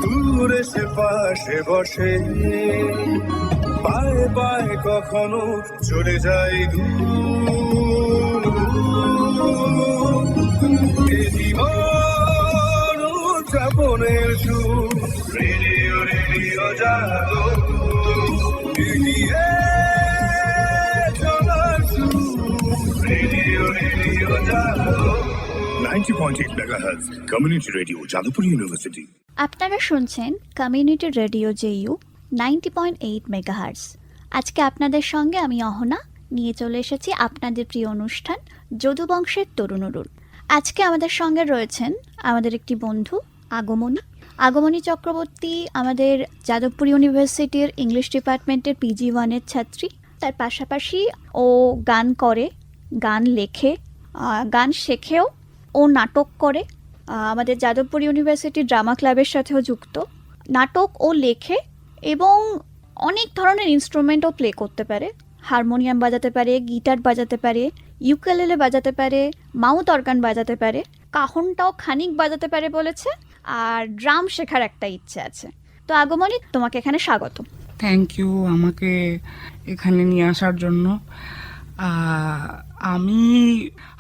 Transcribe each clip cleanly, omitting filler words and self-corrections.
দূরে সে পাশে বসে, পায়ে পায়ে কখনো চলে যায় দূর। এ জীবন উদযাপনের সুর, রেডিও রেডিও জাগো, এগিয়ে চলার সুর, রেডিও রেডিও জাগো। 90.8 megahertz community radio, Jadavpur university. আপনারা শুনছেন কমিউনিটি রেডিও জেইউ 90.8 মেগাহার্টজ। আজকে আপনাদের সঙ্গে আমি অহনা নিয়ে চলে এসেছি আপনাদের প্রিয় অনুষ্ঠান যদুবংশের তরুণরুল। আজকে আমাদের সঙ্গে রয়েছেন আমাদের একটি বন্ধু আগমনী চক্রবর্তী, আমাদের যাদবপুর ইউনিভার্সিটির ইংলিশ ডিপার্টমেন্টের PG 1-এর ছাত্রী। তার পাশাপাশি ও গান করে, গান লেখে, গান শেখেও, ও নাটক করে। আমাদের যাদবপুর ইউনিভার্সিটি ড্রামা ক্লাবের সাথেও যুক্ত। নাটক ও লেখে এবং অনেক ধরনের ইনস্ট্রুমেন্টও প্লে করতে পারে। হারমোনিয়াম বাজাতে পারে, গিটার বাজাতে পারে, ইউকেলেলে বাজাতে পারে, মাউথ অর্গান বাজাতে পারে, কাহনটাও খানিক বাজাতে পারে বলেছে, আর ড্রাম শেখার একটা ইচ্ছে আছে। তো আগমনী, তোমাকে এখানে স্বাগত। থ্যাংক ইউ আমাকে এখানে নিয়ে আসার জন্য। আমি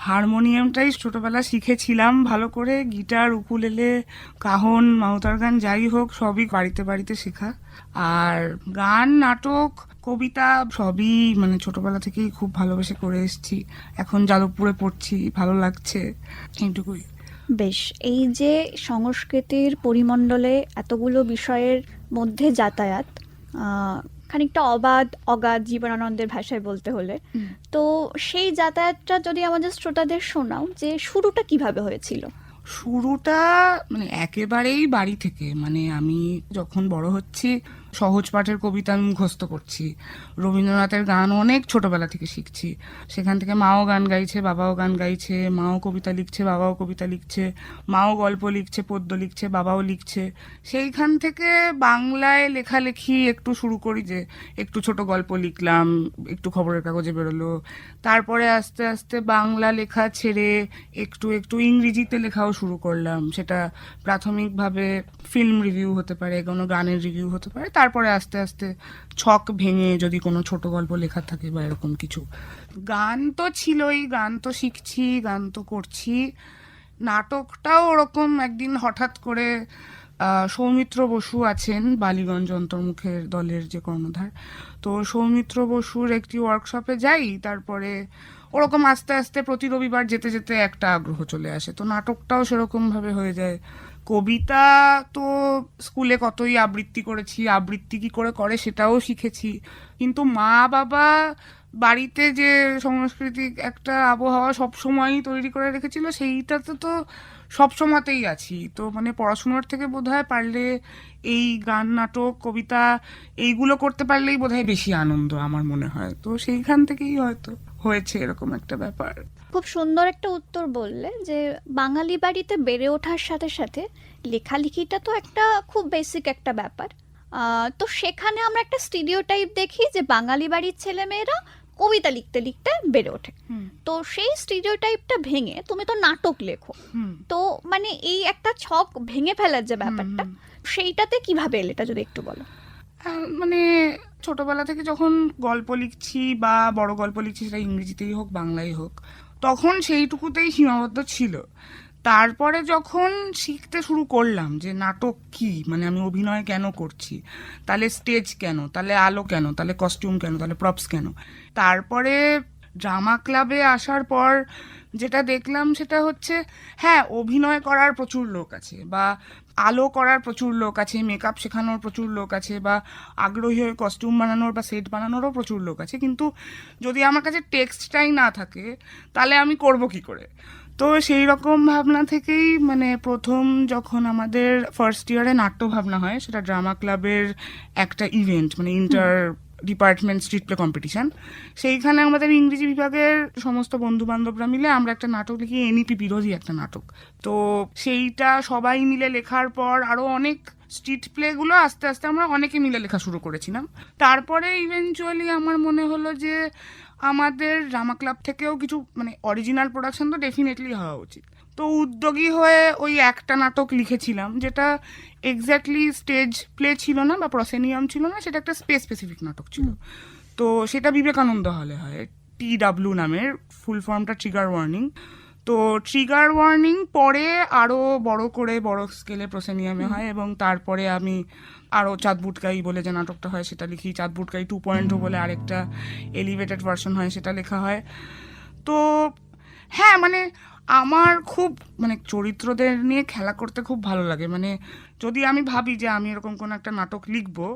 হারমোনিয়ামটাই ছোটবেলা শিখেছিলাম ভালো করে, গিটার, উকুলেলে, কাহন, মাউথ অর্গান যাই হোক সবই বাড়িতে বাড়িতে শেখা। আর গান, নাটক, কবিতা সবই মানে ছোটবেলা থেকেই খুব ভালোবেসে করে এসেছি। এখন যাদবপুরে পড়ছি, ভালো লাগছে, এইটুকুই। বেশ, এই যে সংস্কৃতির পরিমণ্ডলে এতগুলো বিষয়ের মধ্যে যাতায়াত, খানিকটা অগাধ জীবনানন্দের ভাষায় বলতে হলে, তো সেই যাতায়াতটা যদি আমাদের শ্রোতাদের শোনাও, যে শুরুটা কিভাবে হয়েছিল? শুরুটা মানে একেবারেই বাড়ি থেকে। মানে আমি যখন বড় হচ্ছি সহজ পাঠের কবিতা আমি মুখস্থ করছি, রবীন্দ্রনাথের গান অনেক ছোটবেলা থেকে শিখছি। সেখান থেকে মাও গান গাইছে, বাবাও গান গাইছে, মাও কবিতা লিখছে, বাবাও কবিতা লিখছে, মাও গল্প লিখছে, পদ্য লিখছে, বাবাও লিখছে। সেইখান থেকে বাংলায় লেখালেখি একটু শুরু করি, যে একটু ছোট গল্প লিখলাম, একটু খবরের কাগজে বেরোলো। তারপরে আস্তে আস্তে বাংলা লেখা ছেড়ে একটু একটু ইংরেজিতে লেখাও শুরু করলাম। সেটা প্রাথমিকভাবে ফিল্ম রিভিউ হতে পারে, কোনো গানের রিভিউ হতে পারে। তারপরে আস্তে আস্তে ছক ভেঙে যদি কোনো ছোট গল্প লেখা থাকে বা এরকম কিছু। গান তো ছিলই, গান তো শিখছি, গান তো করছি। নাটকটাও ওরকম একদিন হঠাৎ করে সৌমিত্র বসু আছেন বালিগঞ্জ অন্তর্মুখের দলের যে কর্ণধার, তো সৌমিত্র বসুর একটি ওয়ার্কশপে যাই। তারপরে ওরকম আস্তে আস্তে প্রতি রবিবার যেতে যেতে একটা আগ্রহ চলে আসে, তো নাটকটাও সেরকম ভাবে হয়ে যায়। কবিতা তো স্কুলে কতই আবৃত্তি করেছি, আবৃত্তি কি করে সেটাও শিখেছি। কিন্তু মা বাবা বাড়িতে যে সাংস্কৃতিক একটা আবহাওয়া সবসময়ই তৈরি করে রেখেছিল, সেইটাতে তো সবসময়তেই আছি। তো মানে পড়াশোনার থেকে বোধহয় পারলে এই গান, নাটক, কবিতা এইগুলো করতে পারলেই বোধহয় বেশি আনন্দ আমার মনে হয়। তো সেইখান থেকেই হয়তো হয়েছে এরকম একটা ব্যাপার। খুব সুন্দর একটা উত্তর বললে, যে বাঙালি বাড়িতে বেড়ে ওঠার সাথে সাথে লেখালেখিটা তো একটা খুব বেসিক একটা ব্যাপার। তো সেখানে আমরা একটা স্টিরিওটাইপ দেখি যে বাঙালি বাড়ির ছেলেমেয়েরা কবিতা লিখতে লিখতে বেড়ে ওঠে। তো সেই স্টিরিওটাইপটা ভেঙে তুমি তো নাটক লেখো, তো মানে এই একটা ছক ভেঙে ফেলার যে ব্যাপারটা, সেইটাতে কিভাবে এলে এটা যদি একটু বলো। মানে ছোটবেলা থেকে যখন গল্প লিখছি বা বড় গল্প লিখছি, সেটা ইংরেজিতেই হোক বাংলাই হোক, তখন সেইটুকুতেই সীমাবদ্ধ ছিল। তারপরে যখন শিখতে শুরু করলাম যে নাটক কি, মানে আমি অভিনয় কেন করছি, তাহলে স্টেজ কেন, তাহলে আলো কেন, তাহলে কস্টিউম কেন, তাহলে প্রপস কেন, তারপরে ড্রামা ক্লাবে আসার পর যেটা দেখলাম সেটা হচ্ছে, হ্যাঁ অভিনয় করার প্রচুর লোক আছে, বা আলো করার প্রচুর লোক আছে, মেকআপ শেখানোর প্রচুর লোক আছে, বা আগ্রহী হয়ে কস্টিউম বানানোর বা সেট বানানোরও প্রচুর লোক আছে। কিন্তু যদি আমার কাছে টেক্সটটাই না থাকে তাহলে আমি করব কি করে? তো সেই রকম ভাবনা থেকেই মানে প্রথম যখন আমাদের ফার্স্ট ইয়ারে নাট্য ভাবনা হয়, সেটা ড্রামা ক্লাবের একটা ইভেন্ট, মানে inter department street play competition. সেইখানে আমাদের ইংরেজি বিভাগের সমস্ত বন্ধু বান্ধবরা মিলে আমরা একটা নাটক লিখি, NEP বিরোধী একটা নাটক। তো সেইটা সবাই মিলে লেখার পর আরো অনেক স্ট্রিট প্লেগুলো আস্তে আস্তে আমরা অনেকে মিলে লেখা শুরু করেছিলাম। তারপরে ইভেনচুয়ালি আমার মনে হলো যে আমাদের ড্রামা ক্লাব থেকেও কিছু মানে অরিজিনাল প্রোডাকশন তো ডেফিনেটলি হওয়া উচিত। তো উদ্যোগী হয়ে ওই একটা নাটক লিখেছিলাম, যেটা এক্স্যাক্টলি স্টেজ প্লে ছিল না বা প্রসেনিয়াম ছিল না, সেটা একটা স্পেসিফিক নাটক ছিল। তো সেটা বিবেকানন্দ হলে হয়, TW নামের, ফুল ফর্মটা ট্রিগার ওয়ার্নিং। তো ট্রিগার ওয়ার্নিং পরে আরও বড় করে বড় স্কেলে প্রসেনিয়ামে হয়, এবং তারপরে আমি আরও চাঁদবুটকাই বলে যে নাটকটা হয় সেটা লিখি, চাঁদবুটকাই 2.0 বলে আরেকটা এলিভেটেড ভার্সন হয় সেটা লেখা হয়। তো হ্যাঁ, মানে আমার খুব মানে চরিত্রদের নিয়ে খেলা করতে খুব ভালো লাগে। মানে যদি আমি ভাবি যে আমি এরকম কোনো একটা নাটক লিখবো,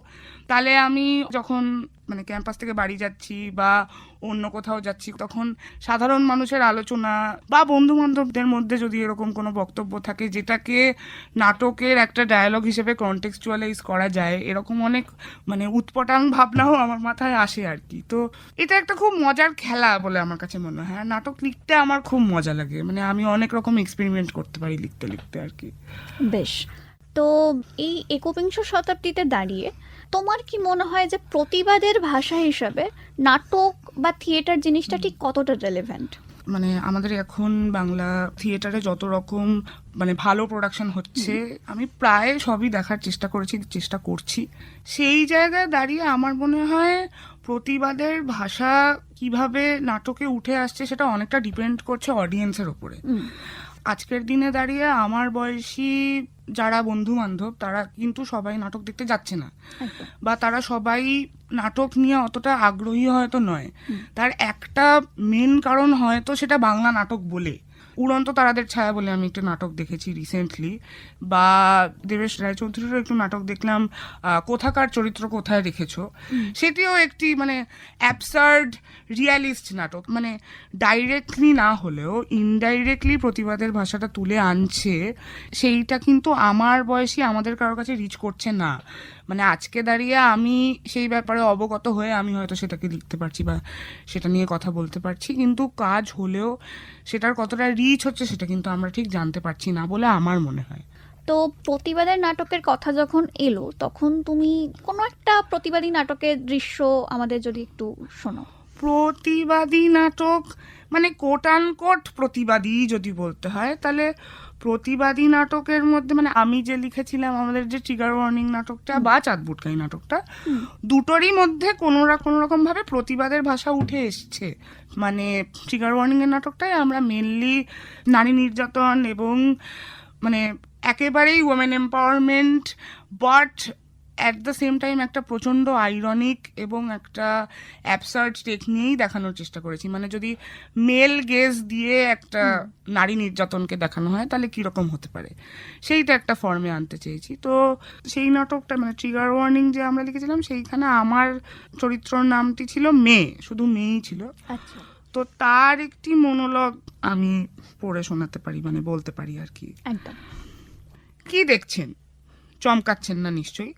তাহলে আমি যখন মানে ক্যাম্পাস থেকে বাড়ি যাচ্ছি বা অন্য কোথাও যাচ্ছি, তখন সাধারণ মানুষের আলোচনা বা বন্ধু বান্ধবদের মধ্যে যদি এরকম কোনো বক্তব্য থাকে যেটাকে নাটকের একটা ডায়ালগ হিসেবে কনটেক্সচুয়ালাইজ করা যায়, এরকম অনেক মানে উৎপটাং ভাবনাও আমার মাথায় আসে আর কি। তো এটা একটা খুব মজার খেলা বলে আমার কাছে মনে হয়। নাটক লিখতে আমার খুব মজা লাগে, মানে আমি অনেক রকম এক্সপেরিমেন্ট করতে পারি লিখতে লিখতে আর কি। বেশ। তো এই একবিংশ শতাব্দীতে দাঁড়িয়ে তোমার কি মনে হয় যে প্রতিবাদের ভাষা হিসাবে নাটক বা থিয়েটার জিনিসটা ঠিক কতটা রেলেভেন্ট? মানে আমাদের এখন বাংলা থিয়েটারে যত রকম মানে ভালো প্রোডাকশন হচ্ছে, আমি প্রায় সবই দেখার চেষ্টা করছি। সেই জায়গায় দাঁড়িয়ে আমার মনে হয় প্রতিবাদের ভাষা কিভাবে নাটকে উঠে আসছে সেটা অনেকটা ডিপেন্ড করছে অডিয়েন্সের ওপরে। আজকের দিনে দাঁড়িয়ে আমার বয়সী যারা বন্ধু বান্ধব, তারা কিন্তু সবাই নাটক দেখতে যাচ্ছে না, বা তারা সবাই নাটক নিয়ে অতটা আগ্রহী হয়তো নয়। তার একটা মেন কারণ হয়তো সেটা বাংলা নাটক বলে। উড়ন্ত তারাদের ছায়া বলে আমি একটা নাটক দেখেছি রিসেন্টলি, বা দেবেশ রায়চৌধুরীরও একটু নাটক দেখলাম, কোথাকার চরিত্র কোথায় রেখেছো। সেটিও একটি মানে অ্যাবসার্ড রিয়ালিস্ট নাটক, মানে ডাইরেক্টলি না হলেও ইনডাইরেক্টলি প্রতিবাদের ভাষাটা তুলে আনছে। সেইটা কিন্তু আমার বয়সী আমাদের কারোর কাছে রিচ করছে না। মানে আজকে দাঁড়িয়ে আমি সেই ব্যাপারে অবগত হয়ে আমি হয়তো সেটাকে লিখতে পারছি বা সেটা নিয়ে কথা বলতে পারছি, কিন্তু কাজ হলেও সেটার কতটা রিচ হচ্ছে সেটা কিন্তু আমরা ঠিক জানতে পারছি না বলে আমার মনে হয়। তো প্রতিবাদের নাটকের কথা যখন এলো, তখন তুমি কোনো একটা প্রতিবাদী নাটকের দৃশ্য আমাদের যদি একটু শোনো। প্রতিবাদী নাটক মানে কোট আনকোট প্রতিবাদী যদি বলতে হয়, তাহলে প্রতিবাদী নাটকের মধ্যে মানে আমি যে লিখেছিলাম আমাদের যে ট্রিগার ওয়ার্নিং নাটকটা বা চাঁদবুটকাই নাটকটা, দুটোরই মধ্যে কোনো রকম ভাবে প্রতিবাদের ভাষা উঠে এসছে। মানে ট্রিগার ওয়ার্নিং এর নাটকটায় আমরা মেনলি নারী নির্যাতন এবং মানে একেবারেই women empowerment, but at the same time একটা প্রচণ্ড আইরনিক এবং একটা অ্যাবসার্ড টেক নিয়েই দেখানোর চেষ্টা করেছি। মানে যদি মেল গেজ দিয়ে একটা নারী নির্যাতনকে দেখানো হয় তাহলে কীরকম হতে পারে, সেইটা একটা ফর্মে আনতে চেয়েছি। তো সেই নাটকটা মানে ট্রিগার ওয়ার্নিং যে আমরা লিখেছিলাম, সেইখানে আমার চরিত্রর নামটি ছিল মেয়ে, শুধু মেয়েই ছিল। আচ্ছা। তো তার একটি মনোলগ আমি পড়ে শোনাতে পারি, মানে বলতে পারি আর কি। একদম। কি দেখছেন? চমকাচ্ছেন না নিশ্চয়ই?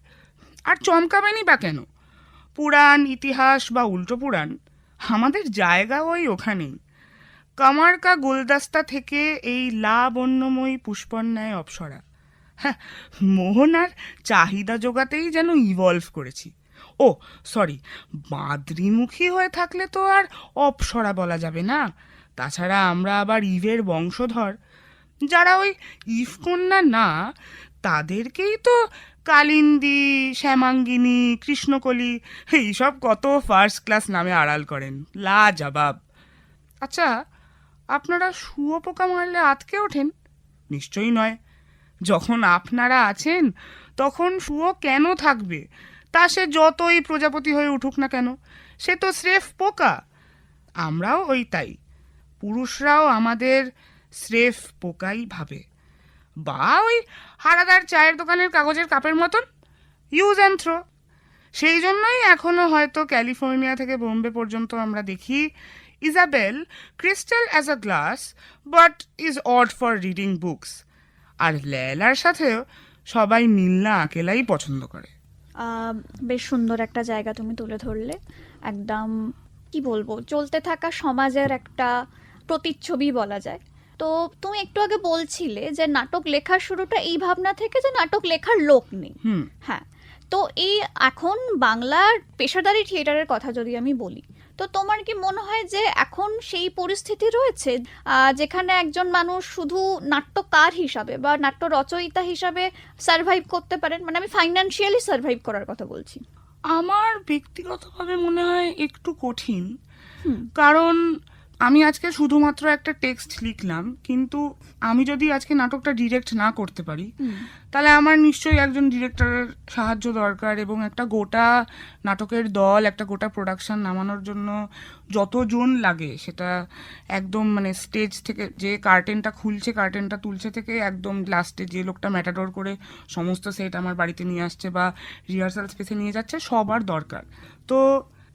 আর চমকাবেনই বা কেন? পুরাণ, ইতিহাস বা উল্টো পুরাণ, আমাদের জায়গা ওই ওখানেই। কামারকা গুলদাস্তা থেকে এই লাবণ্যময়ী পুষ্পন্যায় অপ্সরা। হ্যাঁ, মোহনার চাহিদা জোগাতেই যেন ইভলভ করেছি। ও সরি, মাদ্রিমুখী হয়ে থাকলে তো আর অপ্সরা বলা যাবে না। তাছাড়া আমরা আবার ইভের বংশধর। যারা ওই ইভ কন্যা না, তাদেরকেই তো কালিন্দী, শ্যামাঙ্গিনী, কৃষ্ণকলি এইসব কত ফার্স্ট ক্লাস নামে আড়াল করেন। লাজবাব। আচ্ছা, আপনারা শুয়োপোকা মারলে আতকে ওঠেন? নিশ্চয়ই নয়। যখন আপনারা আছেন তখন শুয়ো কেন থাকবে? তা সে যতই প্রজাপতি হয়ে উঠুক না কেন, সে তো স্রেফ পোকা। আমরাও ওই তাই। পুরুষরাও আমাদের স্রেফ পোকাই ভাবে, বা ওই হারাদার চায়ের দোকানের কাগজের কাপের মতন, ইউজ অ্যান্ড থ্রো। সেই জন্যই এখনো হয়তো ক্যালিফোর্নিয়া থেকে বোম্বে পর্যন্ত আমরা দেখি Isabel crystal as a glass but is odd for reading books. আর লেলার সাথেও সবাই মিল্লা আকেলাই পছন্দ করে। বেশ সুন্দর একটা জায়গা তুমি তুলে ধরলে। একদম কি বলবো, চলতে থাকা সমাজের একটা প্রতিচ্ছবি বলা যায়। তো তুমি একটু আগে বলছিলে যে নাটক লেখার শুরুটা এই ভাবনা থেকে যে নাটক লেখার লোক নেই। হ্যাঁ, তো এই এখন বাংলার পেশাদারি থিয়েটারের কথা যদি আমি বলি, তো তোমার কি মনে হয় যে এখন সেই পরিস্থিতি রয়েছে যেখানে একজন মানুষ শুধু নাট্যকার হিসাবে বা নাট্য রচয়িতা হিসাবে সার্ভাইভ করতে পারেন, মানে আমি ফাইন্যান্সিয়ালি সার্ভাইভ করার কথা বলছি? আমার ব্যক্তিগতভাবে মনে হয় একটু কঠিন, হুম। কারণ আমি আজকে শুধুমাত্র একটা টেক্সট লিখলাম, কিন্তু আমি যদি আজকে নাটকটা ডিরেক্ট না করতে পারি তাহলে আমার নিশ্চয়ই একজন ডিরেক্টরের সাহায্য দরকার, এবং একটা গোটা নাটকের দল, একটা গোটা প্রোডাকশন নামানোর জন্য যতজন লাগে, সেটা একদম মানে স্টেজ থেকে যে কার্টেনটা খুলছে, কার্টেনটা তুলছে থেকে একদম লাস্টে যে লোকটা ম্যাটাডোর করে সমস্ত সেট আমার বাড়িতে নিয়ে আসছে বা রিহার্সাল স্পেসে নিয়ে যাচ্ছে, সবার দরকার। তো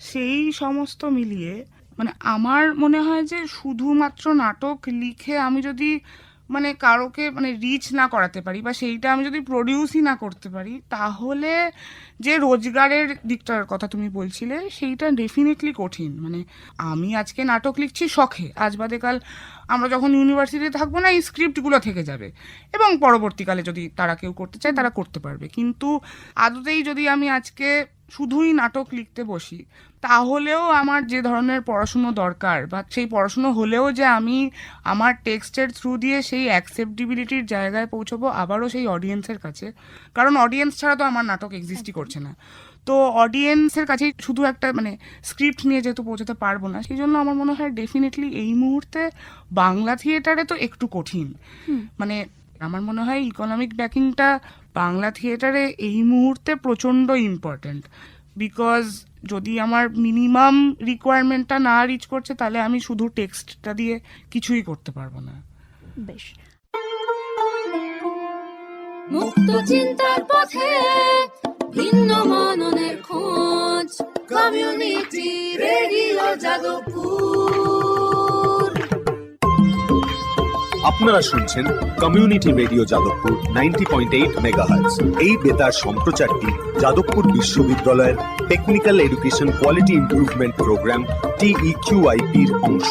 সেই সমস্ত মিলিয়ে মানে আমার মনে হয় যে শুধুমাত্র নাটক লিখে আমি যদি মানে কারোকে মানে রিচ না করাতে পারি বা সেইটা আমি যদি প্রডিউসই না করতে পারি, তাহলে যে রোজগারের দিকটার কথা তুমি বলছিলে সেইটা ডেফিনেটলি কঠিন। মানে আমি আজকে নাটক লিখছি শখে, আজ বাদে কাল আমরা যখন ইউনিভার্সিটিতে থাকবো না, এই স্ক্রিপ্টগুলো থেকে যাবে, এবং পরবর্তীকালে যদি তারা কেউ করতে চায় তারা করতে পারবে। কিন্তু আদতেই যদি আমি আজকে শুধুই নাটক লিখতে বসি, তাহলেও আমার যে ধরনের পড়াশুনো দরকার, বা সেই পড়াশুনো হলেও যে আমি আমার টেক্সটের থ্রু দিয়ে সেই অ্যাকসেপ্টেবিলিটির জায়গায় পৌঁছবো আবারও সেই অডিয়েন্সের কাছে, কারণ অডিয়েন্স ছাড়া তো আমার নাটক এক্সিস্টই করছে না। তো অডিয়েন্সের কাছে শুধু একটা মানে স্ক্রিপ্ট নিয়ে যেহেতু পৌঁছাতে পারবো না, সেই জন্য আমার মনে হয় ডেফিনেটলি এই মুহূর্তে বাংলা থিয়েটারে তো একটু কঠিন। মানে আমার মনে হয় ইকোনমিক ব্যাকিংটা বাংলা থিয়েটারে এই মুহূর্তে প্রচণ্ড ইম্পর্ট্যান্ট, বিকজ যদি আমার মিনিমাম রিকোয়ারমেন্টটা না রিচ করছে, তাহলে আমি শুধু টেক্সটটা দিয়ে কিছুই করতে পারবো না। বেশ। মুক্ত চিন্তার পথে ভিন্ন মননের খোঁজ, কমিউনিটি রেডিও যাদবপুর। আপনারা শুনছেন কমিউনিটি রেডিও যাদবপুর 90.8 মেগাহার্টজ। এই বেতার সম্প্রচারটি যাদবপুর বিশ্ববিদ্যালয়ের technical education quality improvement programme TEQIP-র অংশ।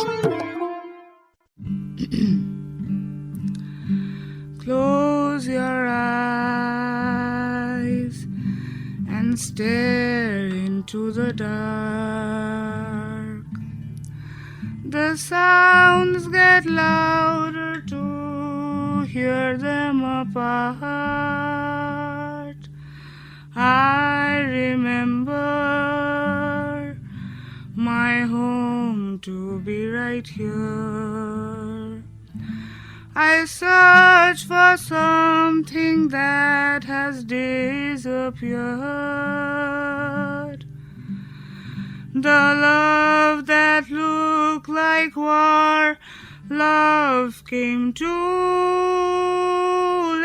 Close your eyes and stare into the dark. The sounds get louder to hear them apart. I remember my home to be right here. I search for something that has disappeared. The love that looked like war, love came too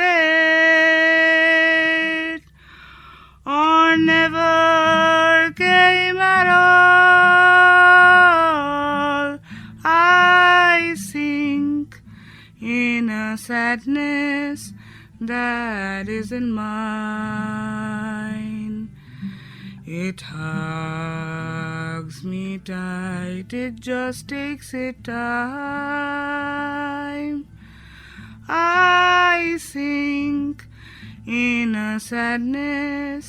late, or never came at all. I sink in a sadness that isn't mine. It hugs me tight, it just takes its time. I sink in a sadness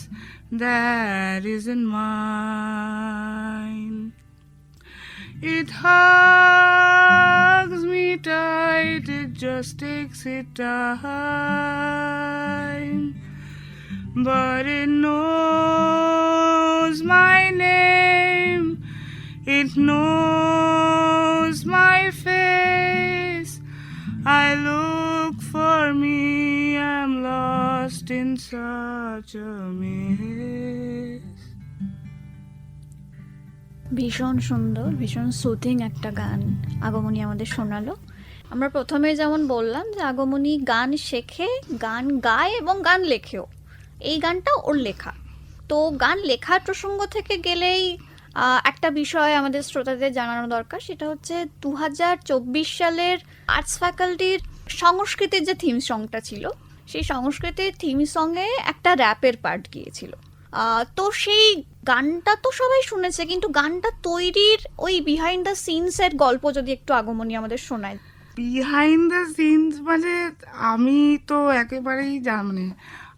that isn't mine. It hugs me tight, it just takes its time. But it knows my name, it knows my face. I look for me, I'm lost in such a maze. ভীষণ সুন্দর, ভীষণ soothing একটা গান আগমনী আমাদের শোনালো। আমরা প্রথমে যেমন বললাম যে আগমনী গান শেখে, গান গায় এবং গান লেখেও। এই গানটা ওর লেখা। তো গান লেখার প্রসঙ্গ থেকে গেলেই একটা বিষয় আমাদের শ্রোতাদের জানানো দরকার, সেটা হচ্ছে 2024 সালের আর্টস ফ্যাকাল্টির সংস্কৃতির যে থিম সংটা ছিল, সেই সংস্কৃতির থিম সঙ্গে একটা র্যাপের পার্ট গিয়েছিল। তো সেই গানটা তো সবাই শুনেছে, কিন্তু গানটা তৈরির ওই বিহাইন্ড দ্য সিনসের গল্প যদি একটু আগমনী আমাদের শোনায়। বিহাইন্ড দ্য সিনস মানে আমি তো একেবারেই মানে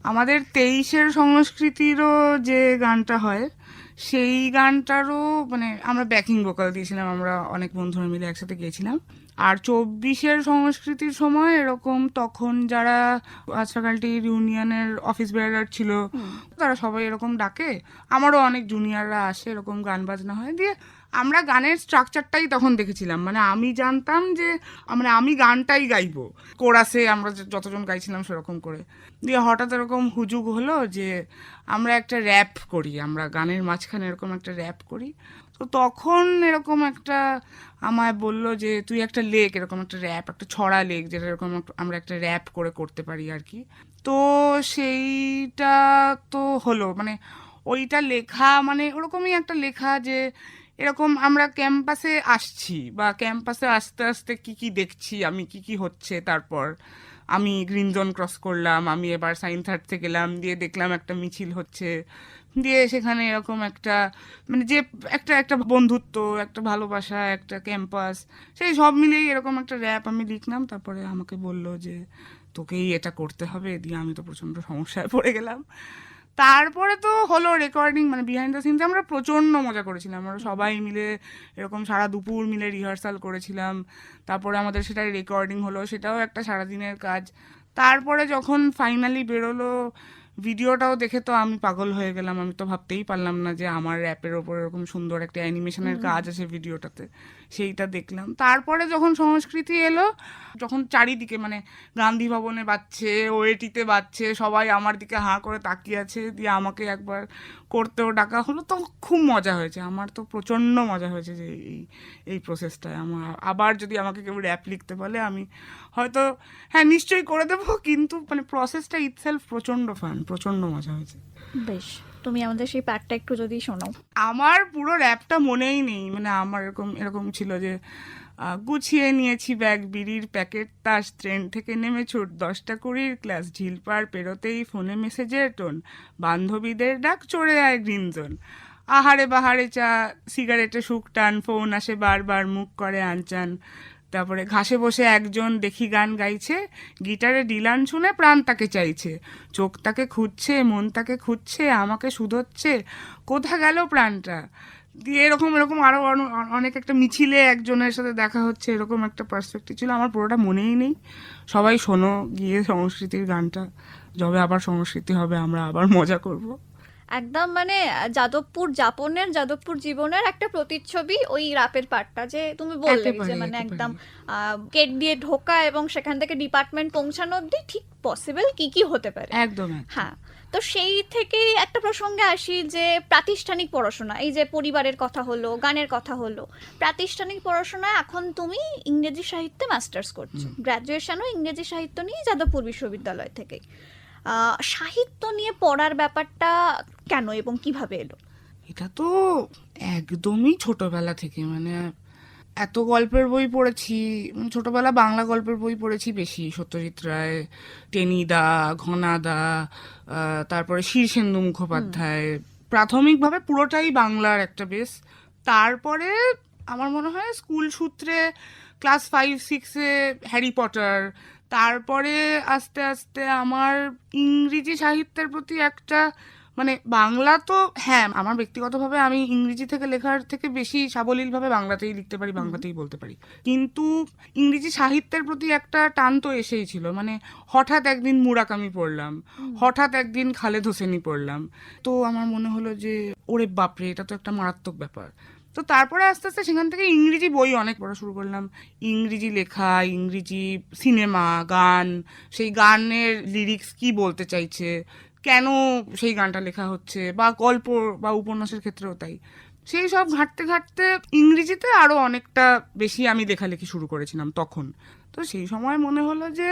আমাদের 23-এর সংস্কৃতিরও যে গানটা হয় সেই গানটারও মানে আমরা ব্যাকিং ভোকাল দিয়েছিলাম, আমরা অনেক বন্ধুরা মিলে একসাথে গিয়েছিলাম। আর 24-এর সংস্কৃতির সময় এরকম তখন যারা ফ্যাকাল্টির ইউনিয়নের অফিস বেয়ারার ছিল তারা সবাই এরকম ডাকে, আমারও অনেক জুনিয়ররা আসে, এরকম গান বাজনা হয়। দিয়ে আমরা গানের স্ট্রাকচারটাই তখন দেখেছিলাম, মানে আমি জানতাম যে মানে আমি গানটাই গাইবো, কোরাসে আমরা যতজন গাইছিলাম সেরকম করে। দিয়ে হঠাৎ এরকম হুজুগ হলো যে আমরা একটা র্যাপ করি, আমরা গানের মাঝখানে এরকম একটা র্যাপ করি। তো তখন এরকম একটা আমায় বললো যে তুই একটা লেখ, এরকম একটা র্যাপ, একটা ছড়া লেখ, যেটা এরকম আমরা একটা র্যাপ করে করতে পারি আর কি। তো সেইটা তো হলো, মানে ওইটা লেখা মানে ওরকমই একটা লেখা যে এরকম আমরা ক্যাম্পাসে আসছি বা ক্যাম্পাসে আস্তে আস্তে কি কি দেখছি, আমি কি কি হচ্ছে। তারপর আমি গ্রিন জোন ক্রস করলাম, আমি এবার সায়েন্স আর্টসে গেলাম, দিয়ে দেখলাম একটা মিছিল হচ্ছে, দিয়ে সেখানে এরকম একটা মানে যে একটা একটা বন্ধুত্ব, একটা ভালোবাসা, একটা ক্যাম্পাস, সেই সব মিলেই এরকম একটা র্যাপ আমি লিখলাম। তারপরে আমাকে বললো যে তোকেই এটা করতে হবে। দিয়ে আমি তো প্রচণ্ড সমস্যায় পড়ে গেলাম। তারপরে তো হলো রেকর্ডিং, মানে বিহাইন্ড দ্য সিনস আমরা প্রচণ্ড মজা করেছিলাম, আমরা সবাই মিলে এরকম সারা দুপুর মিলে রিহার্সাল করেছিলাম। তারপরে আমাদের সেটাই রেকর্ডিং হলো, সেটাও একটা সারাদিনের কাজ। তারপরে যখন ফাইনালি বেরোলো ভিডিওটাও দেখে তো আমি পাগল হয়ে গেলাম, আমি তো ভাবতেই পারলাম না যে আমার র্যাপের ওপর এরকম সুন্দর একটা অ্যানিমেশনের কাজ আছে ভিডিওটাতে, সেইটা দেখলাম। তারপরে যখন সংস্কৃতি এলো, যখন চারিদিকে মানে গান্ধী ভবনে বাজছে, ওএটিতে বাজছে, সবাই আমার দিকে হাঁ করে তাকিয়ে আছে, দিয়ে আমাকে একবার করতেও ডাকা হলো, তো খুব মজা হয়েছে, আমার তো প্রচণ্ড মজা হয়েছে যে এই প্রসেসটায়। আমার আবার যদি আমাকে কেউ র্যাপ লিখতে বলে আমি হয়তো হ্যাঁ নিশ্চয়ই করে দেবো, কিন্তু মানে প্রসেসটা ইটসেলফ প্রচণ্ড ফান, প্রচণ্ড মজা হয়েছে। বেশ, তুমি আমাদের সেই পার্টটা একটু যদি শোনাও। আমার পুরো র্যাপটা মনেই নেই, মানে আমার এরকম ছিল যে গুছিয়ে নিয়েছি ব্যাগ, বিড়ির প্যাকেট, তাস, ট্রেন থেকে নেমে ছুট, 10টা 20 ক্লাস, ঝিলপার পেরোতেই ফোনে মেসেজের টোন, বান্ধবীদের ডাক, চড়ে আয় গ্রিন জোন, আহারে বাহারে চা, সিগারেটে সুখ টান, ফোন আসে বারবার, মুখ করে আনচান। তারপরে ঘাসে বসে একজন দেখি গান গাইছে, গিটারে ডিলান শুনে প্রাণ তাকে চাইছে, চোখ তাকে খুঁজছে, মন তাকে খুঁজছে, আমাকে শুধোচ্ছে, কোথা গেল প্রাণটা। দিয়ে এরকম আরো অনেক একটা মিছিলে একজনের সাথে দেখা হচ্ছে, এরকম একটা পার্সপেক্টিভ ছিল। আমার পুরোটা মনেই নেই। সবাই শোনো গিয়ে সংস্কৃতির গানটা, যবে আবার সংস্কৃতি হবে আমরা আবার মজা করব। একদম মানে যাদবপুর জীবনের একটা প্রতিচ্ছবি ওই রাপের পার্টটা, যে তুমি বললে যে মানে একদম গেট দিয়ে ঢোকা এবং সেখান থেকে ডিপার্টমেন্ট পৌঁছানো অব্দি ঠিক পসিবল কি কি হতে পারে। একদম। হ্যাঁ, তো সেই থেকেই একটা প্রসঙ্গে আসি যে প্রাতিষ্ঠানিক পড়াশোনা, এই যে পরিবারের কথা হলো, গানের কথা হলো, প্রাতিষ্ঠানিক পড়াশোনায় এখন তুমি ইংরেজি সাহিত্যে মাস্টার্স করছো, গ্র্যাজুয়েশনও ইংরেজি সাহিত্য নিয়ে যাদবপুর বিশ্ববিদ্যালয় থেকে। সাহিত্য নিয়ে পড়ার ব্যাপারটা কেন এবং কিভাবে এলো? এটা তো একদমই ছোটবেলা থেকে, মানে এত গল্পের বই পড়েছি, মানে ছোটবেলা বাংলা গল্পের বই পড়েছি বেশি, সত্যজিৎ রায়, টেনিদা, ঘনাদা, তারপরে শীর্ষেন্দু মুখোপাধ্যায়, প্রাথমিকভাবে পুরোটাই বাংলার একটা বেস। তারপরে আমার মনে হয় স্কুল সূত্রে ক্লাস 5-6-এ হ্যারি পটার, তারপরে আস্তে আস্তে আমার ইংরেজি সাহিত্যের প্রতি একটা মানে বাংলা তো হ্যাঁ আমার ব্যক্তিগতভাবে আমি ইংরেজি থেকে লেখার থেকে বেশি সাবলীলভাবে বাংলাতেই লিখতে পারি, বাংলাতেই বলতে পারি, কিন্তু ইংরেজি সাহিত্যের প্রতি একটা টান তো এসেই ছিল। মানে হঠাৎ একদিন মুরাকামি পড়লাম, হঠাৎ একদিন খালেদ হোসেনি পড়লাম, তো আমার মনে হলো যে ওরে বাপরে, এটা তো একটা মারাত্মক ব্যাপার। তো তারপরে আস্তে আস্তে সেখান থেকে ইংরেজি বই অনেক পড়া শুরু করলাম, ইংরেজি লেখা, ইংরেজি সিনেমা, গান, সেই গানের লিরিক্স কি বলতে চাইছে, কেন সেই গানটা লেখা হচ্ছে, বা গল্প বা উপন্যাসের ক্ষেত্রেও তাই। সেই সব ঘাঁটতে ঘাঁটতে ইংরেজিতে আরও অনেকটা বেশি আমি লেখালেখি শুরু করেছিলাম তখন। তো সেই সময় মনে হলো যে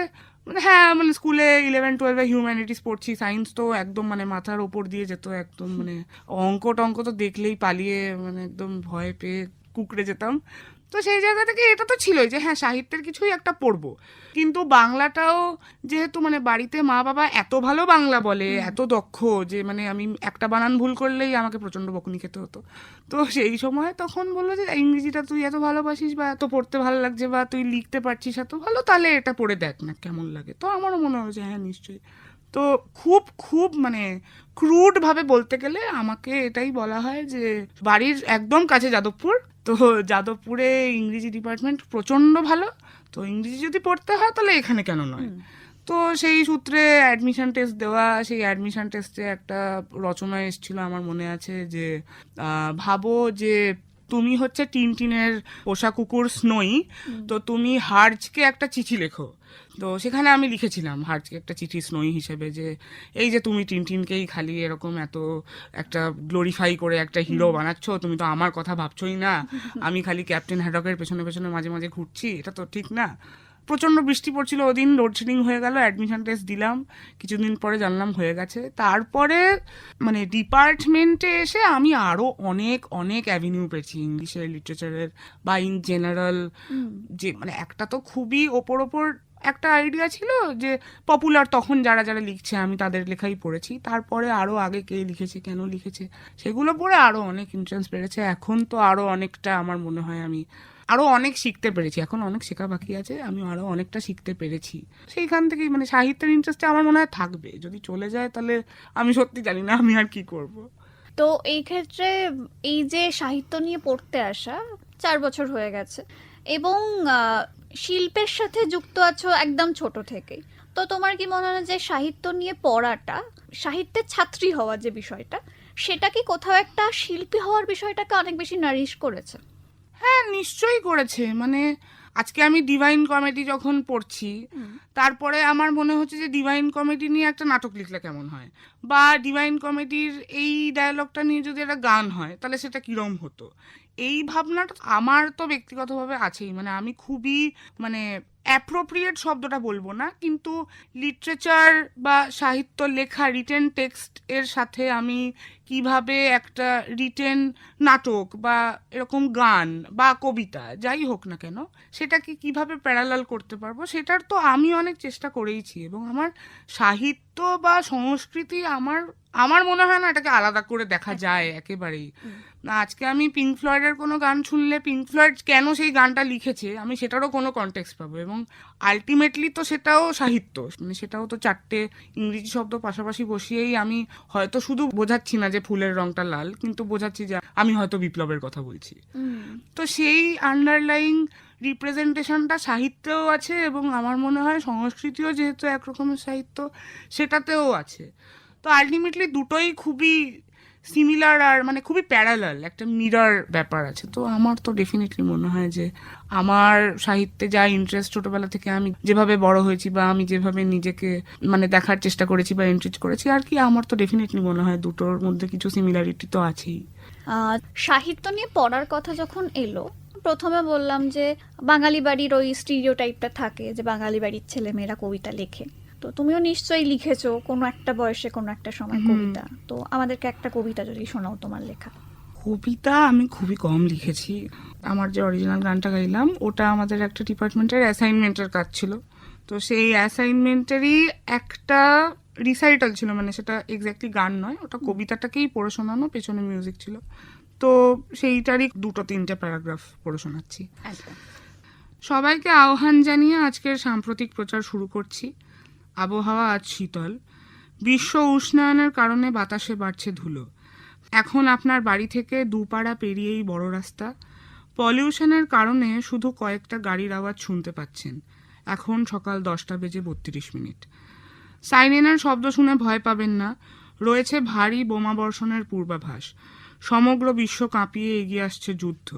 মানে হ্যাঁ মানে স্কুলে 11-12-এ হিউম্যানিটিস পড়ছি, সায়েন্স তো একদম মানে মাথার ওপর দিয়ে যেত, একদম মানে অঙ্ক টঙ্ক তো দেখলেই পালিয়ে মানে একদম ভয় পেয়ে কুকড়ে যেতাম। তো সেই জায়গা থেকে এটা তো ছিলই যে হ্যাঁ সাহিত্যের কিছুই একটা পড়বো, কিন্তু বাংলাটাও যেহেতু মানে বাড়িতে মা বাবা এত ভালো বাংলা বলে, এত দক্ষ যে মানে আমি একটা বানান ভুল করলেই আমাকে প্রচণ্ড বকুনি খেতে হতো। তো সেই সময় তখন বললো যে ইংরেজিটা তুই এত ভালোবাসিস বা এত পড়তে ভালো লাগছে বা তুই লিখতে পারছিস এত ভালো, তাহলে এটা পড়ে দেখ না কেমন লাগে। তো আমারও মনে হলো যে হ্যাঁ নিশ্চয়ই। তো খুব খুব মানে ক্রুড ভাবে বলতে গেলে আমাকে এটাই বলা হয় যে বাড়ির একদম কাছে যাদবপুর, তো যাদবপুরে ইংরেজি ডিপার্টমেন্ট প্রচন্ড ভালো, তো ইংরেজি যদি পড়তে হয় তাহলে এখানে কেন নয়। তো সেই সূত্রে অ্যাডমিশন টেস্ট দেওয়া, সেই অ্যাডমিশন টেস্টে একটা রচনা এসেছিল আমার মনে আছে যে ভাবো যে তুমি হচ্ছে টিনটিনের পোষা কুকুর স্নোই, তো তুমি হার্জকে একটা চিঠি লেখো। তো সেখানে আমি লিখেছিলাম হার্জকে একটা চিঠি স্নোই হিসেবে যে এই যে তুমি টিনটিনকেই খালি এরকম এত একটা গ্লোরিফাই করে একটা হিরো বানাচ্ছ, তুমি তো আমার কথা ভাবছোই না, আমি খালি ক্যাপ্টেন হ্যাডকের পেছনে পেছনে মাঝে মাঝে ঘুরছি, এটা তো ঠিক না। প্রচণ্ড বৃষ্টি পড়ছিল ওদিন, লোডশেডিং হয়ে গেল, অ্যাডমিশন টেস্ট দিলাম, কিছুদিন পরে জানলাম হয়ে গেছে। তারপরে মানে ডিপার্টমেন্টে এসে আমি আরও অনেক অনেক অ্যাভিনিউ পেয়েছি ইংলিশের, লিটারেচারের বা ইন জেনারেল। যে মানে একটা তো খুবই ওপর একটা আইডিয়া ছিল যে পপুলার তখন যারা যারা লিখছে আমি তাদের লেখাই পড়েছি, তারপরে আরও আগে কে লিখেছে কেন লিখেছে সেগুলো পড়ে আরও অনেক ইন্টারেস্ট বেড়েছে। এখন তো আরও অনেকটা আমার মনে হয় আমি আরও অনেক শিখতে পেরেছি, এখন অনেক শেখা বাকি আছে, আমি আরও অনেকটা শিখতে পেরেছি। সেইখান থেকেই মানে সাহিত্যের ইন্টারেস্টে আমার মনে হয় থাকবে, যদি চলে যায় তাহলে আমি সত্যি জানি না আমি আর কি করব। তো এই ক্ষেত্রে এই যে সাহিত্য নিয়ে পড়তে আসা 4 বছর হয়ে গেছে এবং শিল্পের সাথে যুক্ত আছো একদম ছোট থেকে, তো তোমার কি মনে হয় যে সাহিত্য নিয়ে পড়াটা, সাহিত্যের ছাত্রী হওয়ার যে বিষয়টা, সেটা কি কোথাও একটা শিল্পী হওয়ার বিষয়টাকে অনেক বেশি নারিশ করেছে? হ্যাঁ নিশ্চয়ই করেছে। মানে আজকে আমি ডিভাইন কমেডি যখন পড়ছি, তারপরে আমার মনে হচ্ছে যে ডিভাইন কমেডি নিয়ে একটা নাটক লিখলে কেমন হয়, বা ডিভাইন কমেডির এই ডায়ালগটা নিয়ে যদি একটা গান হয় তাহলে সেটা কিরম হতো। এই ভাবনাটা আমার তো ব্যক্তিগতভাবে আছেই। মানে আমি খুবই মানে অ্যাপ্রোপ্রিয়েট শব্দটা বলবো না, কিন্তু লিটারেচার বা সাহিত্য লেখা রিটেন টেক্সট এর সাথে আমি কিভাবে একটা রিটেন নাটক বা এরকম গান বা কবিতা যাই হোক না কেন সেটাকে কিভাবে প্যারালাল করতে পারবো, সেটার তো আমি অনেক চেষ্টা করেইছি। এবং আমার সাহিত্য বা সংস্কৃতি আমার মনে হয় না এটাকে আলাদা করে দেখা যায় একেবারেই না। আজকে আমি পিঙ্ক ফ্লয়েডের কোনো গান শুনলে পিঙ্ক ফ্লয়েড কেন সেই গানটা লিখেছে আমি সেটারও কোনো কনটেক্সট পাবো, এবং আলটিমেটলি তো সেটাও সাহিত্য, মানে সেটাও তো 4টে ইংরেজি শব্দ পাশাপাশি বসিয়েই আমি হয়তো শুধু বোঝাচ্ছি না যে ফুলের রংটা লাল, কিন্তু বোঝাচ্ছি যে আমি হয়তো বিপ্লবের কথা বলছি। তো সেই আন্ডারলাইং রিপ্রেজেন্টেশনটা সাহিত্যেও আছে, এবং আমার মনে হয় সংস্কৃতিও যেহেতু একরকমের সাহিত্য সেটাতেও আছে। তো আলটিমেটলি দুটোই খুবই সিমিলার আর মানে খুবই প্যারালাল, একটা মিরর ব্যাপার আছে। তো আমার তো ডেফিনেটলি মনে হয় যে আমার সাহিত্যে যা ইন্টারেস্ট ছোটবেলা থেকে আমি যেভাবে বড় হয়েছি বা আমি যেভাবে নিজেকে মানে দেখার চেষ্টা করেছি বা এন্ট্রিচ করেছি আর কি, আমার তো ডেফিনেটলি মনে হয় দুটোর মধ্যে কিছু সিমিলারিটি তো আছেই। সাহিত্য নিয়ে পড়ার কথা যখন এলো, প্রথমে বললাম যে বাঙালি বাড়ির ওই স্টিরিওটাইপটা থাকে যে বাঙালি বাড়ির ছেলেমেয়েরা কবিতা লেখে, তো তুমিও নিশ্চয়ই লিখেছো কোনো একটা বয়সে কোনো একটা সময় কবিতা, তো আমাদেরকে একটা কবিতা যদি শোনাও তোমার লেখা। কবিতা আমি খুবই কম লিখেছি। আমার যে অরিজিনাল গানটা গাইলাম ওটা আমাদের একটা ডিপার্টমেন্টের অ্যাসাইনমেন্টের কাজ ছিল, তো সেই অ্যাসাইনমেন্টেরই একটা রিসাইটাল ছিল, মানে সেটা এক্স্যাক্টলি গান নয়, ওটা কবিতাটাকেই পড়ে শোনানো, পেছনে মিউজিক ছিল। তো সেইটারই 2-3টে প্যারাগ্রাফ পড়ে শোনাচ্ছি। সবাইকে আহ্বান জানিয়ে আজকের সাম্প্রতিক প্রচার শুরু করছি। আবহাওয়া আজ শীতল, বিশ্ব উষ্ণায়নের কারণে বাতাসে বাড়ছে ধুলো। এখন আপনার বাড়ি থেকে 2 পাড়া পেরিয়েই বড় রাস্তা, পলিউশনের কারণে শুধু কয়েকটা গাড়ির আওয়াজ শুনতে পাচ্ছেন। এখন সকাল 10:32। সাইরেনের শব্দ শুনে ভয় পাবেন না, রয়েছে ভারী বোমা বর্ষণের পূর্বাভাস। সমগ্র বিশ্ব কাঁপিয়ে এগিয়ে আসছে যুদ্ধ।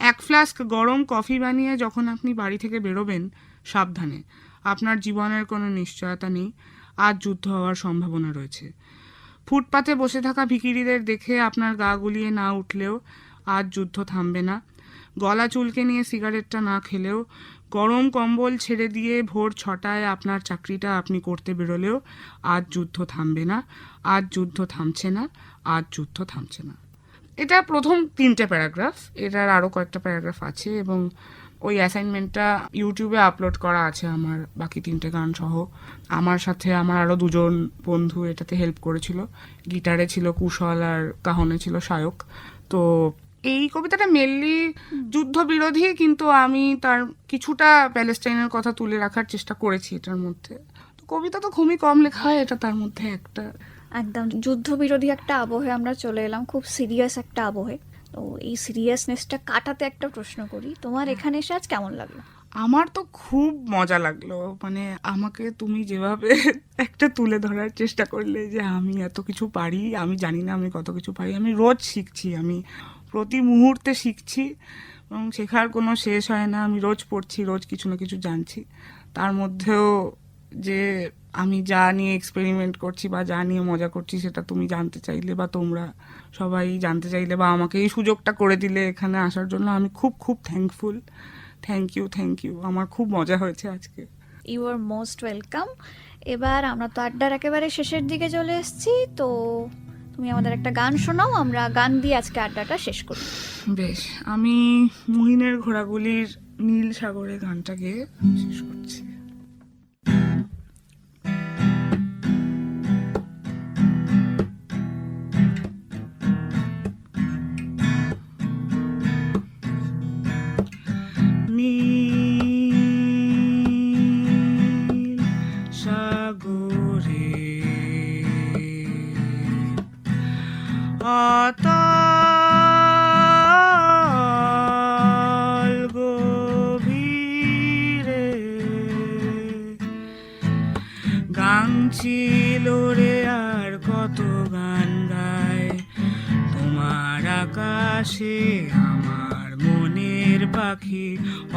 1 ফ্লাস্ক গরম কফি বানিয়ে যখন আপনি বাড়ি থেকে বেরোবেন, সাবধানে, আপনার জীবনের কোনো নিশ্চয়তা নেই, আজ যুদ্ধ হওয়ার সম্ভাবনা রয়েছে। ফুটপাতে বসে থাকা ভিখিরিদের দেখে আপনার গা গুলিয়ে না উঠলেও আজ যুদ্ধ থামবে না। গলা চুলকে নিয়ে সিগারেটটা না খেলেও, গরম কম্বল ছেড়ে দিয়ে ভোর 6টায় আপনার চাকরিটা আপনি করতে বেরোলেও আজ যুদ্ধ থামবে না, আজ যুদ্ধ থামছে না, আজ যুদ্ধ থামছে না। এটা প্রথম 3টে প্যারাগ্রাফ, এটার আরও কয়েকটা প্যারাগ্রাফ আছে এবং ওই অ্যাসাইনমেন্টটা ইউটিউবে আপলোড করা আছে আমার বাকি 3টে গান সহ। আমার সাথে আমার আরও 2জন বন্ধু এটাতে হেল্প করেছিল, গিটারে ছিল কুশল আর কাহনে ছিল সায়ক। তো এই কবিতাটা মেনলি যুদ্ধ বিরোধী, কিন্তু আমি তার কিছুটা প্যালেস্টাইনের কথা তুলে রাখার চেষ্টা করেছি এটার মধ্যে। তো কবিতা তো খুবই কম লেখা হয়, এটা তার মধ্যে একটা। একদম যুদ্ধবিরোধী একটা আবহে আমরা চলে এলাম, খুব সিরিয়াস একটা আবহে। তো এই সিরিয়াসনেসটা কাটাতে একটা প্রশ্ন করি, তোমার এখানে এসে আজ কেমন লাগলো? আমার তো খুব মজা লাগলো, মানে আমাকে তুমি যেভাবে একটা তুলে ধরার চেষ্টা করলে যে আমি এত কিছু পারি, আমি জানি না আমি কত কিছু পারি। আমি রোজ শিখছি, আমি প্রতি মুহূর্তে শিখছি এবং শেখার কোনো শেষ হয় না। আমি রোজ পড়ছি, রোজ কিছু না কিছু জানছি। তার মধ্যেও যে আমি যা নিয়ে এক্সপেরিমেন্ট করছি বা যা নিয়ে মজা করছি সেটা তুমি জানতে চাইলে বা তোমরা সবাই জানতে চাইলে বা আমাকে এই সুযোগটা করে দিলে এখানে আসার জন্য, আমি খুব খুব থ্যাঙ্কফুল। Thank you. আমার খুব মজা হয়েছে আজকে। You are most welcome. এবার আমরা তো আড্ডার একেবারে শেষের দিকে চলে এসেছি, তো তুমি আমাদের একটা গান শোনাও, আমরা গান দিয়ে আজকে আড্ডাটা শেষ করি। বেশ, আমি মুহিনের ঘোড়াগুলির নীল সাগরে গানটা গেয়ে শেষ করছি। নীল সাগরে অতল গভীরে গান ছিল রে আর কত গান গায় তোমার আকাশে আমার মনের পাখি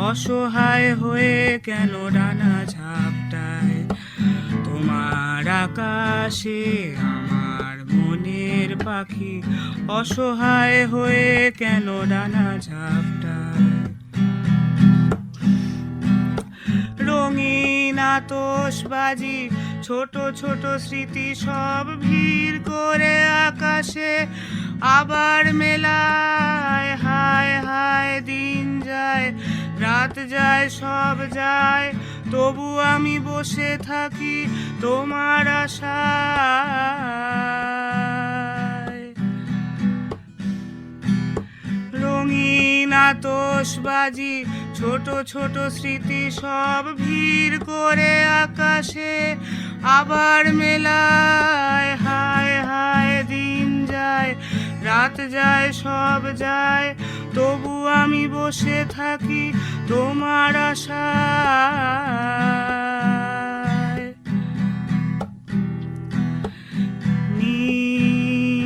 অসহায় হয়ে কেন ডানা ঝাপটায় তোমার আকাশে আমার মনের পাখি অসহায় হয়ে কেন ডানা ঝাপটায় রঙিন আতশবাজি ছোট ছোট স্মৃতি সব ভিড় করে আকাশে আবার মেলায় হায় হায় দিন যায় রাত যায় সব যায় তবু আমি বসে থাকি তোমার আশায় রঙিন আতশবাজি ছোট ছোট স্মৃতি সব ভিড় করে আকাশে আবার মেলায় হায় হায় দিন যায় রাত যায় সব যায় তবু আমি বসে থাকি তোমার আশায় নীল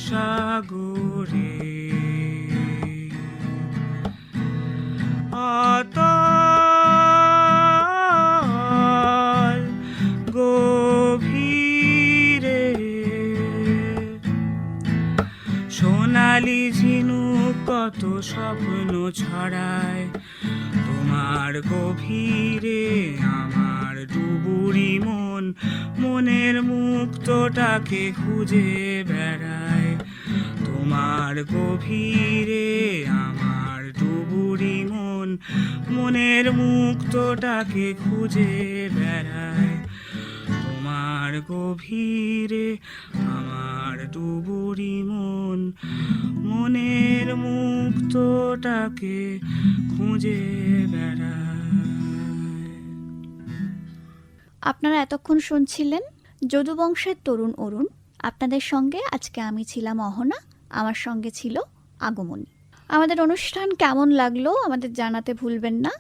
সাগরে অতল গভীরে সোনালি ঝিনুক কত স্বপ্ন ছড়ায় তোমার গভীরে আমার ডুবুরি মন মনের মুক্তটাকে খুঁজে বেড়ায় তোমার গভীরে আমার ডুবুরি মন মনের মুক্তটাকে খুঁজে বেড়ায় তোমার গভীরে আমার ডুবুরি মন মনের মুক্তটাকে খুঁজে বেড়ায়। আপনারা এতক্ষণ শুনছিলেন যদুবংশের তরুণ অরুণ। আপনাদের সঙ্গে আজকে আমি ছিলাম অহনা, আমার সঙ্গে ছিল আগমনী। আমাদের অনুষ্ঠান কেমন লাগলো আমাদের জানাতে ভুলবেন না।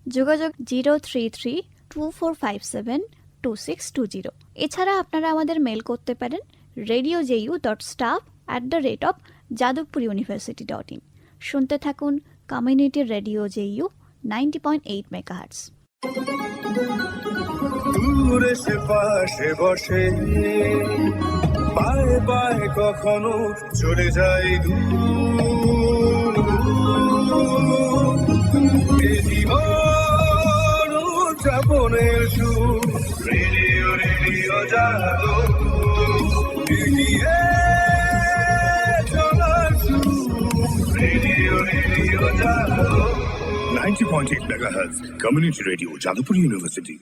যোগাযোগ 03324572620। এছাড়া আপনারা আমাদের মেল করতে পারেন radio.staff@jadavpuruniversity.in। শুনতে থাকুন কমিউনিটি রেডিও JU 90.8 মেগাহার্টজ। দূরে সে পাশে বসে পায়ে পায়ে কখনো চলে যায় দূর এ জীবন উদযাপনের সুর রেডিও রেডিও জাদু এগিয়ে চলার সুর রেডিও রেডিও জাদু 90.8 megahertz community radio Jadavpur University।